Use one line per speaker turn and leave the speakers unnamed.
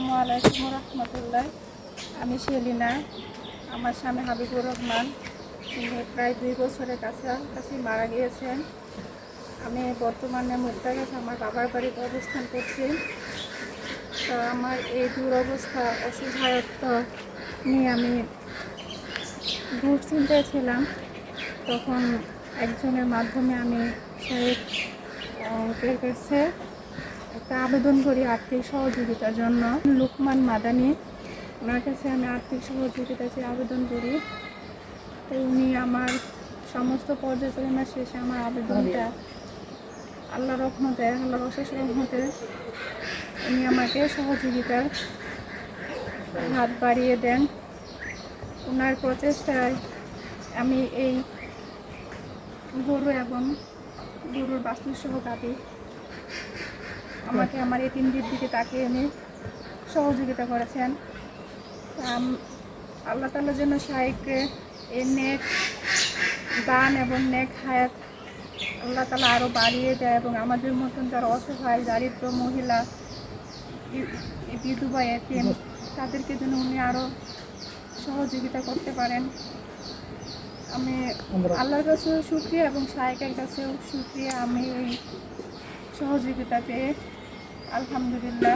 আসসালামু আলাইকুম রহমতুল্লাহ। আমি সেলিনা, আমার স্বামী হাবিবুর রহমান। তিনি প্রায় 2 বছরের কাছাকাছি মারা গিয়েছেন। আমি বর্তমানে মুক্তাগাছা আমার বাবার বাড়িতে অবস্থান করছি। তো আমার এই দুরবস্থা, অসহায়ত্ব নিয়ে আমি দুশ্চিন্তায় ছিলাম। তখন একজনের মাধ্যমে আমি সাহেবের কাছে একটা আবেদন করি আর্থিক সহযোগিতার জন্য। লুকমান মাদানি, ওনার কাছে আমি আর্থিক সহযোগিতা চেয়ে আবেদন করি। তো উনি আমার সমস্ত পর্যালোচনা শেষে আমার আবেদনটা আল্লাহর অশেষ রহমতে উনি আমাকে সহযোগিতার হাত বাড়িয়ে দেন। ওনার প্রচেষ্টায় আমি এই গরু এবং গরুর বাছুর সহ গাভী আমাকে আমার এতিমদের দিকে তাকিয়ে এনে সহযোগিতা করেছেন। আল্লাহ তাআলা যেন শাইখকে এই নেক দান এবং নেক হায়াত আল্লাহ তাআলা আরও বাড়িয়ে দেয় এবং আমাদের মতন যারা অসহায় দারিদ্র মহিলা, বিধবা, এতিম, তাদেরকে যেন উনি আরও সহযোগিতা করতে পারেন। আমি আল্লাহর কাছেও শুকরিয়া এবং শাইখের কাছেও শুকরিয়া। আমি এই সহযোগিতা পেয়ে আলহামদুলিল্লাহ।